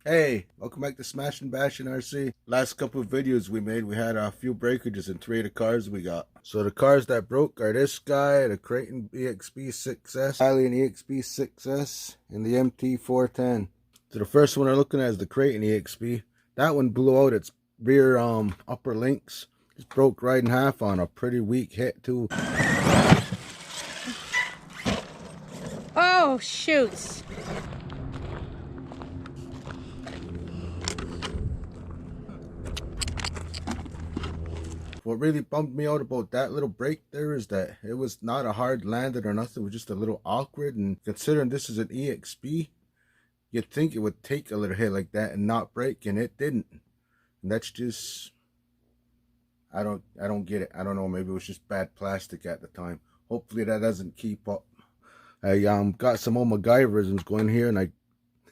Hey, welcome back to Smash and Bash in RC. Last couple of videos we made, we had a few breakages in three of the cars we got. So the cars that broke are this guy, the Kraton EXP 6S, Italian EXP 6S, and the MT410. So the first one we're looking at is the Kraton EXP. That one blew out its rear upper links. Just broke right in half on a pretty weak hit too. Oh, shoots. What really bummed me out about that little break there is that it was not a hard landing or nothing. It was just a little awkward. And considering this is an EXP, you'd think it would take a little hit like that and not break, and it didn't. And that's just, I don't get it. I don't know. Maybe it was just bad plastic at the time. Hopefully that doesn't keep up. I got some old MacGyverisms going here, and I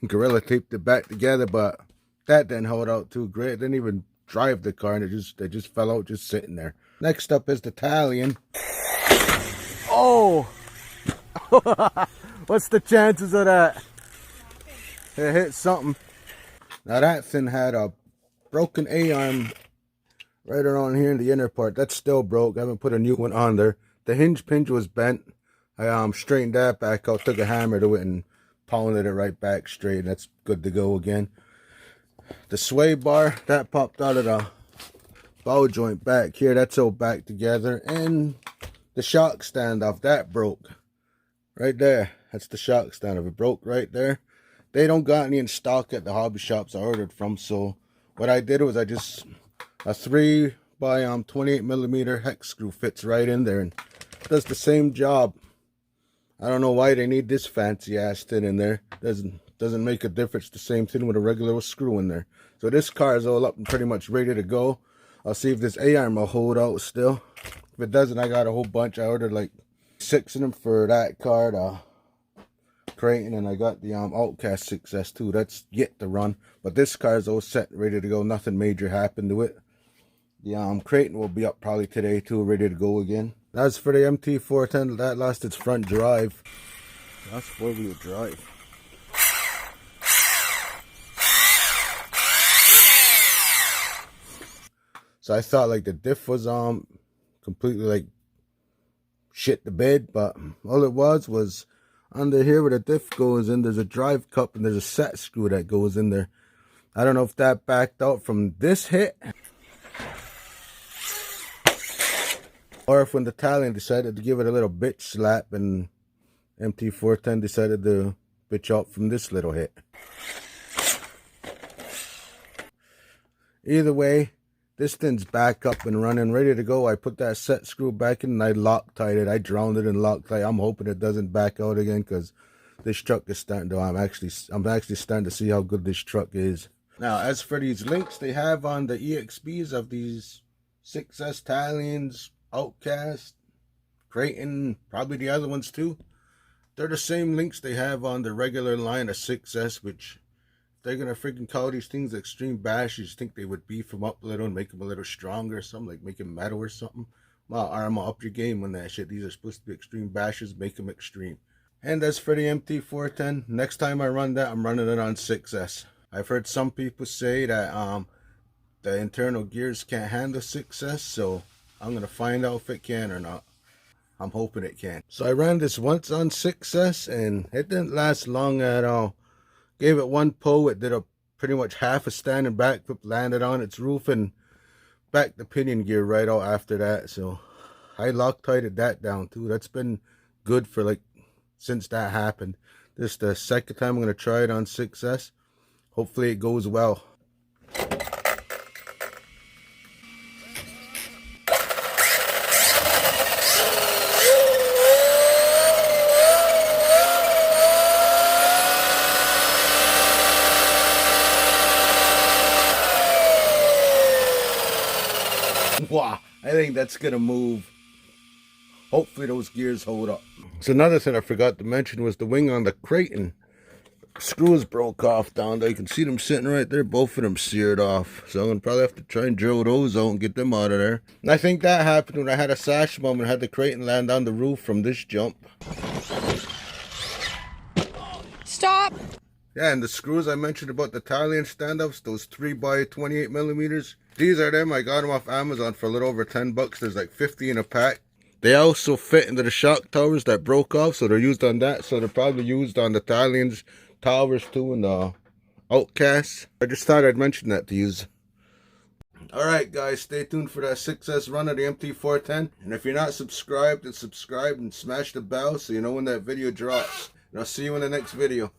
Gorilla taped it back together, but that didn't hold out too great. It didn't even drive the car, and it just fell out just sitting there. Next up is the Italian. Oh! What's the chances of that? It hit something. Now that thing had a broken A-arm right around here in the inner part. That's still broke. I haven't put a new one on there. The hinge pinch was bent. I straightened that back out, took a hammer to it, and pounded it right back straight. That's good to go again. The sway bar, that popped out of the bow joint back here. That's all back together. And the shock stand off, that broke. Right there. That's the shock stand off. It broke right there. They don't got any in stock at the hobby shops I ordered from. So what I did was a 3 by 28mm hex screw fits right in there and does the same job. I don't know why they need this fancy ass thing in there. Doesn't make a difference. The same thing with a regular screw in there. So this car is all up and pretty much ready to go. I'll see if this A-arm will hold out still. If it doesn't, I got a whole bunch. I ordered like 6 of them for that car, the Kraton, and I got the Outcast 6S too. That's yet to run. But this car is all set, ready to go. Nothing major happened to it. The Kraton will be up probably today too, ready to go again. As for the MT410, that lost its front drive. That's 4-wheel drive. So I thought like the diff was completely like shit the bed, but all it was under here where the diff goes in, there's a drive cup and there's a set screw that goes in there. I don't know if that backed out from this hit, or if when the Italian decided to give it a little bitch slap and MT410 decided to bitch out from this little hit. Either way, this thing's back up and running, ready to go. I put that set screw back in and I Loctite it. I drowned it in Loctite. I'm hoping it doesn't back out again because this truck is starting to, I'm actually starting to see how good this truck is. Now, as for these links they have on the EXPs of these 6S Italians, Outcast, Kraton, probably the other ones too, they're the same links they have on the regular line of 6S, which they're gonna freaking call these things extreme bash. You just think they would beef them up a little and make them a little stronger or something, like make them metal or something. Well, arm up your game on that shit. These are supposed to be extreme bashes, make them extreme. And as for the MT410, next time I run that, I'm running it on 6S. I've heard some people say that the internal gears can't handle 6S, so I'm gonna find out if it can or not. I'm hoping it can. So I ran this once on 6S and it didn't last long at all. Gave it one pull, it did a pretty much half a standing backflip, landed on its roof, and backed the pinion gear right out after that. So I Loctited that down too. That's been good for like since that happened. This is the second time I'm going to try it on 6S. Hopefully it goes well. Wow, I think that's gonna move. Hopefully those gears hold up. So another thing I forgot to mention was the wing on the Kraton. Screws broke off down there. You can see them sitting right there. Both of them seared off. So I'm gonna probably have to try and drill those out and get them out of there. And I think that happened when I had a sash moment. I had the Kraton land on the roof from this jump. Stop! Yeah, and the screws I mentioned about the Italian standoffs, those 3x28 millimeters. These are them. I got them off Amazon for a little over $10. There's like 50 in a pack. They also fit into the shock towers that broke off, so they're used on that. So they're probably used on the Italians' towers too, and the Outcasts. I just thought I'd mention that to use. Alright guys, stay tuned for that 6S run of the MT410. And if you're not subscribed, then subscribe and smash the bell so you know when that video drops. And I'll see you in the next video.